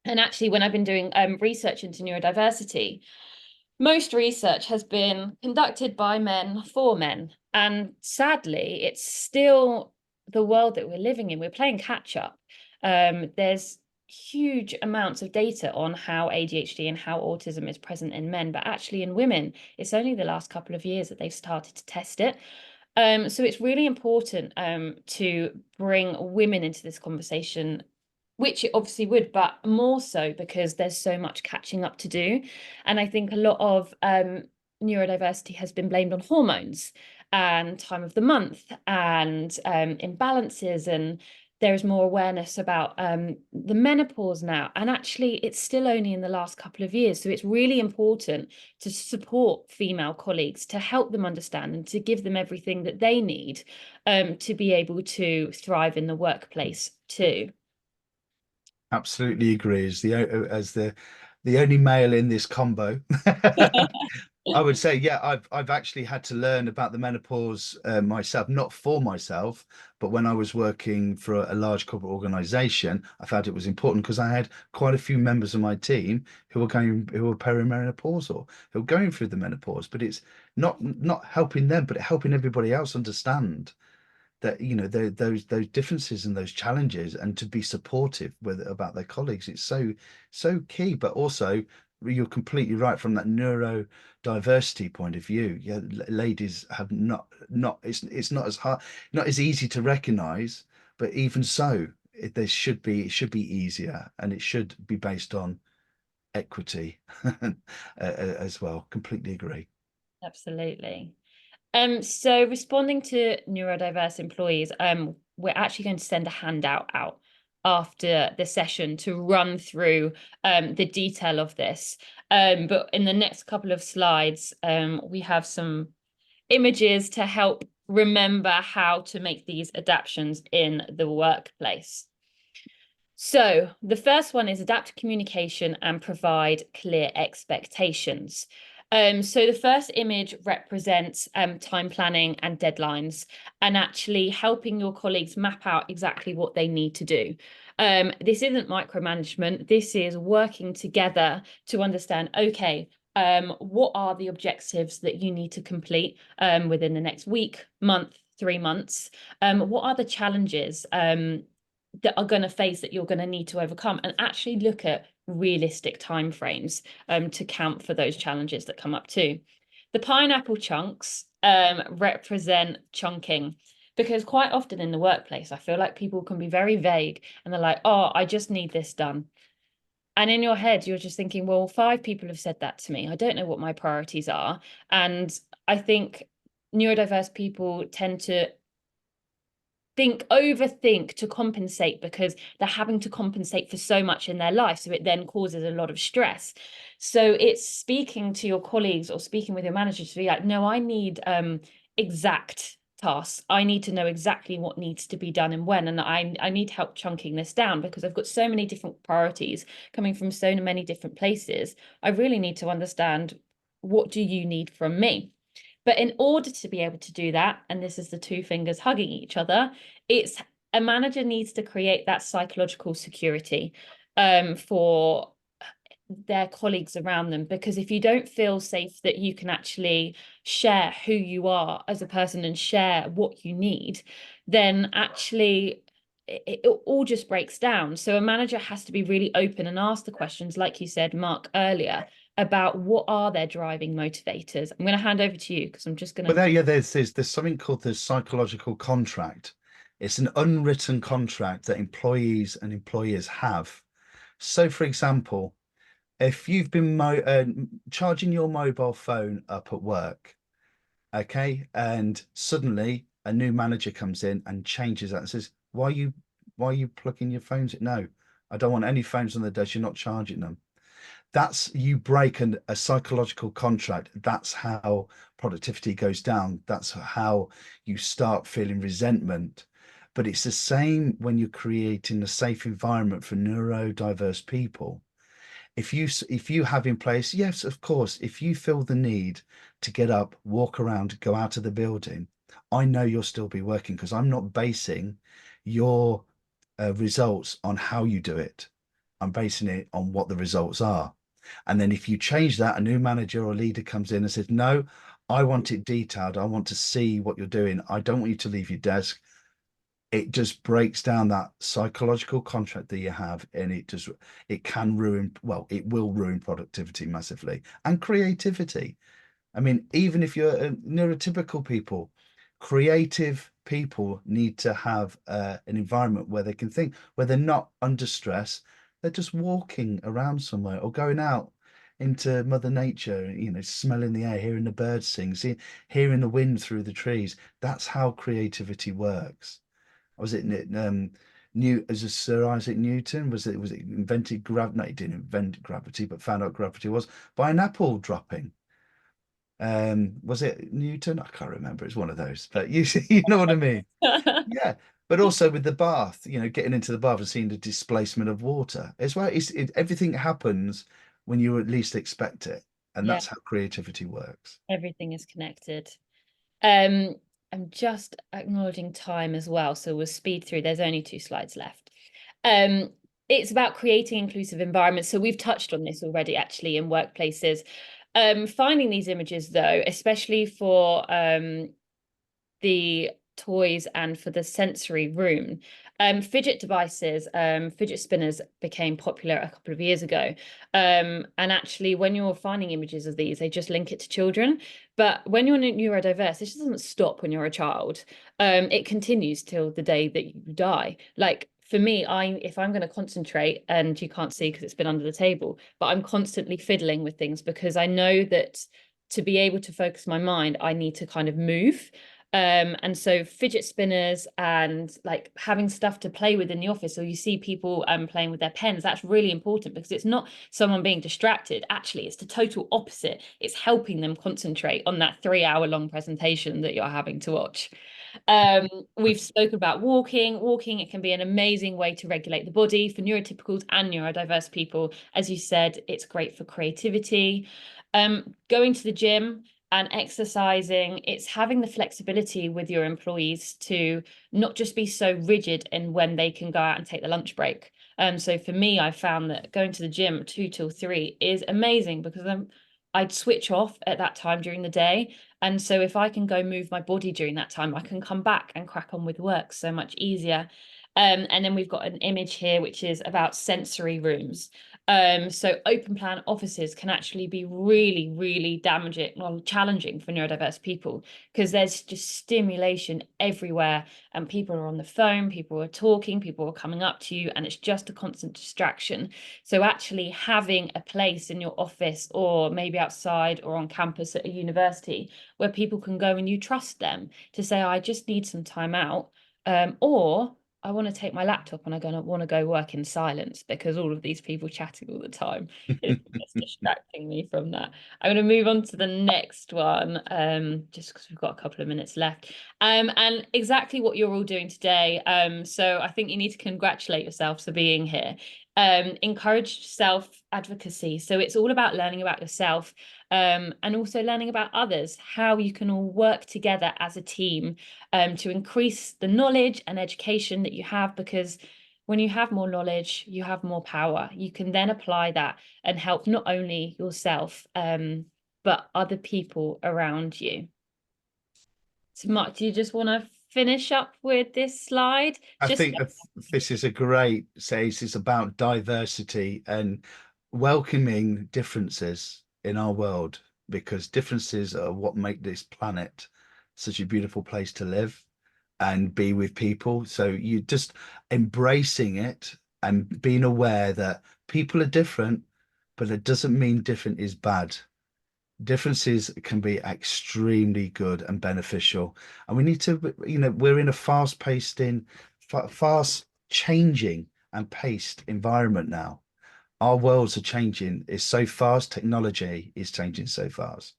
And actually, when I've been doing research into neurodiversity, most research has been conducted by men for men. And sadly, it's still the world that we're living in. We're playing catch up. There's huge amounts of data on how ADHD and how autism is present in men, but actually in women, it's only the last couple of years that they've started to test it. So it's really important to bring women into this conversation, which it obviously would, but more so because there's so much catching up to do. And I think a lot of neurodiversity has been blamed on hormones and time of the month and imbalances, and there's more awareness about the menopause now. And actually, it's still only in the last couple of years. So it's really important to support female colleagues, to help them understand and to give them everything that they need to be able to thrive in the workplace too. Absolutely agree. As the only male in this combo, I would say, yeah, I've actually had to learn about the menopause myself, not for myself, but when I was working for a large corporate organization, I found it was important because I had quite a few members of my team who were perimenopausal, who were going through the menopause, but it's not helping them, but helping everybody else understand that, you know, those differences and those challenges, and to be supportive about their colleagues. It's so key. But also, you're completely right from that neurodiversity point of view. Yeah, ladies have not it's not as hard, not as easy to recognize, but even so, it should be easier, and it should be based on equity as well. Completely agree. Absolutely. So responding to neurodiverse employees, we're actually going to send a handout out after the session to run through the detail of this. But in the next couple of slides, we have some images to help remember how to make these adaptations in the workplace. So the first one is adapt communication and provide clear expectations. So the first image represents time planning and deadlines, and actually helping your colleagues map out exactly what they need to do. This isn't micromanagement. This is working together to understand, okay, what are the objectives that you need to complete within the next week, month, 3 months? What are the challenges that are going to face that you're going to need to overcome, and actually look at realistic timeframes to count for those challenges that come up too. The pineapple chunks represent chunking, because quite often in the workplace, I feel like people can be very vague and they're like, oh, I just need this done. And in your head, you're just thinking, well, 5 people have said that to me. I don't know what my priorities are. And I think neurodiverse people tend to overthink to compensate, because they're having to compensate for so much in their life. So it then causes a lot of stress. So it's speaking to your colleagues or speaking with your manager to be like, no, I need exact tasks. I need to know exactly what needs to be done and when, and I need help chunking this down, because I've got so many different priorities coming from so many different places. I really need to understand, what do you need from me? But in order to be able to do that, and this is the 2 fingers hugging each other, it's a manager needs to create that psychological security for their colleagues around them. Because if you don't feel safe that you can actually share who you are as a person and share what you need, then actually it all just breaks down. So a manager has to be really open and ask the questions, like you said, Marc, earlier. about what are their driving motivators. I'm going to hand over to you because I'm just going to. Well, there's something called the psychological contract. It's an unwritten contract that employees and employers have. So, for example, if you've been charging your mobile phone up at work, okay, and suddenly a new manager comes in and changes that and says, why are you plugging your phones in? No, I don't want any phones on the desk. You're not charging them. That's you break a psychological contract. That's how productivity goes down. That's how you start feeling resentment. But it's the same when you're creating a safe environment for neurodiverse people. If you have in place, yes, of course, if you feel the need to get up, walk around, go out of the building, I know you'll still be working because I'm not basing your results on how you do it. I'm basing it on what the results are. And then if you change that, a new manager or leader comes in and says, no, I want it detailed. I want to see what you're doing. I don't want you to leave your desk. It just breaks down that psychological contract that you have, and it can ruin, well, it will ruin productivity massively and creativity. I mean, even if you're neurotypical people, creative people need to have an environment where they can think, where they're not under stress. They're just walking around somewhere or going out into Mother Nature, smelling the air, hearing the birds sing, hearing the wind through the trees. That's how creativity works. Was it as a Sir Isaac Newton? Was it invented gravity? No, he didn't invent gravity, but found out gravity was by an apple dropping. Was it Newton? I can't remember. It's one of those, but you know what I mean. Yeah, but also with the bath, getting into the bath and seeing the displacement of water as well. Everything happens when you at least expect it, and Yeah, that's how creativity works. everything is connected. I'm just acknowledging time as well, so we'll speed through. There's only 2 slides left. It's about creating inclusive environments. So we've touched on this already, actually, in workplaces. Finding these images, though, especially for the toys and for the sensory room. Fidget devices, fidget spinners became popular a couple of years ago. And actually, when you're finding images of these, they just link it to children. But when you're neurodiverse, this doesn't stop when you're a child. It continues till the day that you die. Like for me, if I'm going to concentrate, and you can't see because it's been under the table, but I'm constantly fiddling with things because I know that to be able to focus my mind, I need to kind of move. And so fidget spinners and like having stuff to play with in the office, or you see people playing with their pens, that's really important because it's not someone being distracted. Actually, it's the total opposite. It's helping them concentrate on that 3-hour-long presentation that you're having to watch. We've spoken about walking. It can be an amazing way to regulate the body for neurotypicals and neurodiverse people. As you said, it's great for creativity. Going to the gym and exercising, it's having the flexibility with your employees to not just be so rigid in when they can go out and take the lunch break. So for me, I found that going to the gym 2 till 3 is amazing because I'd switch off at that time during the day. And so if I can go move my body during that time, I can come back and crack on with work so much easier. And then we've got an image here, which is about sensory rooms. So open plan offices can actually be really, really damaging, well, challenging for neurodiverse people because there's just stimulation everywhere and people are on the phone, people are talking, people are coming up to you, and it's just a constant distraction. So actually having a place in your office or maybe outside or on campus at a university where people can go and you trust them to say, I just need some time out, or I want to take my laptop and I want to go work in silence because all of these people chatting all the time is just distracting me from that. I'm going to move on to the next one, just because we've got a couple of minutes left. And exactly what you're all doing today. So I think you need to congratulate yourselves for being here. Encourage self-advocacy. So it's all about learning about yourself, and also learning about others, how you can all work together as a team to increase the knowledge and education that you have, because when you have more knowledge, you have more power. You can then apply that and help not only yourself, but other people around you. So Marc, do you just want to finish up with this slide? I think this is a great say. It's about diversity and welcoming differences. in our world, because differences are what make this planet such a beautiful place to live and be with people. So you just embracing it and being aware that people are different, but it doesn't mean different is bad. Differences can be extremely good and beneficial. And we need to, we're in a fast changing and paced environment now. Our worlds are changing. It's so fast. Technology is changing so fast.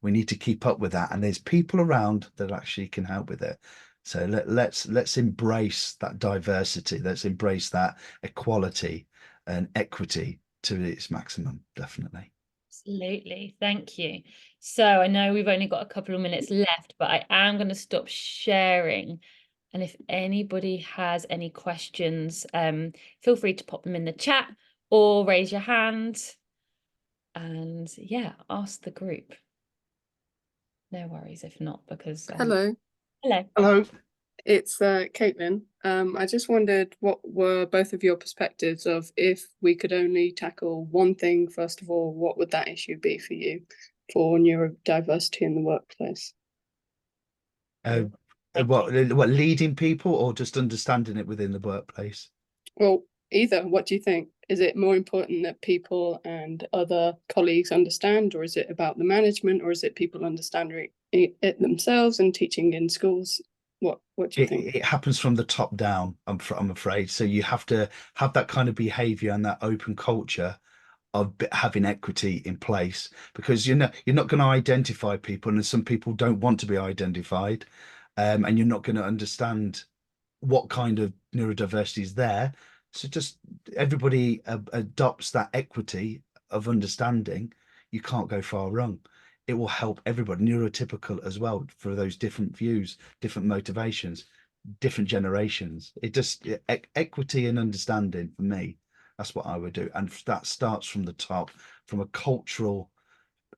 We need to keep up with that. And there's people around that actually can help with it. So let's embrace that diversity. Let's embrace that equality and equity to its maximum, definitely. Absolutely. Thank you. So I know we've only got a couple of minutes left, but I am going to stop sharing. And if anybody has any questions, feel free to pop them in the chat or raise your hand and yeah, ask the group. No worries if not, because Hello. Hello. It's Caitlin. I just wondered, what were both of your perspectives of, if we could only tackle one thing, first of all, what would that issue be for you for neurodiversity in the workplace? What leading people or just understanding it within the workplace? Well, either. What do you think? Is it more important that people and other colleagues understand, or is it about the management, or is it people understanding it themselves and teaching in schools? What do you think? It happens from the top down, I'm afraid. So you have to have that kind of behavior and that open culture of having equity in place, because you're not going to identify people, and some people don't want to be identified, and you're not going to understand what kind of neurodiversity is there. So just everybody adopts that equity of understanding. You can't go far wrong. It will help everybody, neurotypical as well, for those different views, different motivations, different generations. It just equity and understanding for me. That's what I would do, and that starts from the top, from a cultural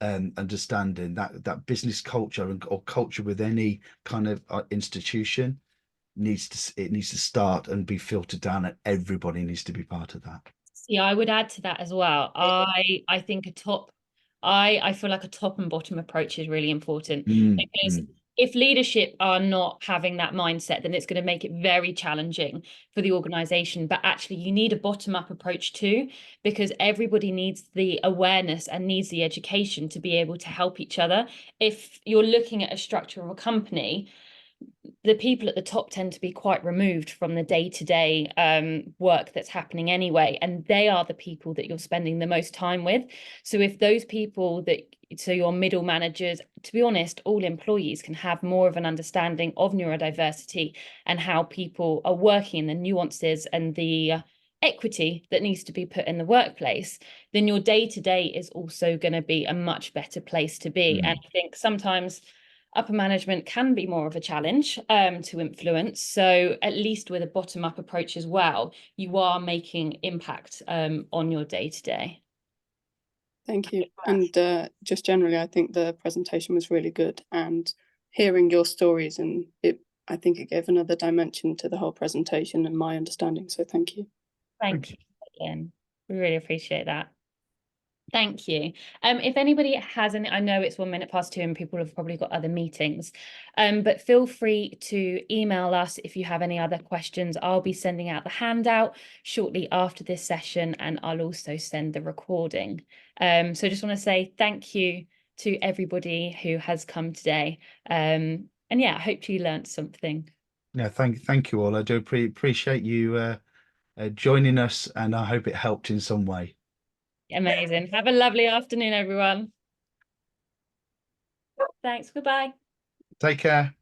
understanding, that business culture or culture with any kind of institution needs to start and be filtered down, and everybody needs to be part of that. Yeah, I would add to that as well. I think I feel like a top and bottom approach is really important, because if leadership are not having that mindset, then it's going to make it very challenging for the organization. But actually, you need a bottom-up approach too, because everybody needs the awareness and needs the education to be able to help each other. If you're looking at a structure of a company, the people at the top tend to be quite removed from the day-to-day work that's happening anyway, and they are the people that you're spending the most time with. So if those people so your middle managers, to be honest, all employees can have more of an understanding of neurodiversity and how people are working, and the nuances and the equity that needs to be put in the workplace, then your day-to-day is also going to be a much better place to be. And I think sometimes upper management can be more of a challenge to influence. So at least with a bottom-up approach as well, you are making impact on your day-to-day. Thank you. And just generally, I think the presentation was really good, and hearing your stories, and I think it gave another dimension to the whole presentation and my understanding. So thank you. Thank you, Ian. We really appreciate that. Thank you. If anybody has any, I know it's 2:01 and people have probably got other meetings, but feel free to email us if you have any other questions. I'll be sending out the handout shortly after this session, and I'll also send the recording. So just want to say thank you to everybody who has come today. And yeah, I hope you learned something. Yeah, thank you all. I do appreciate you joining us, and I hope it helped in some way. Amazing. Have a lovely afternoon, everyone. Thanks. Goodbye. Take care.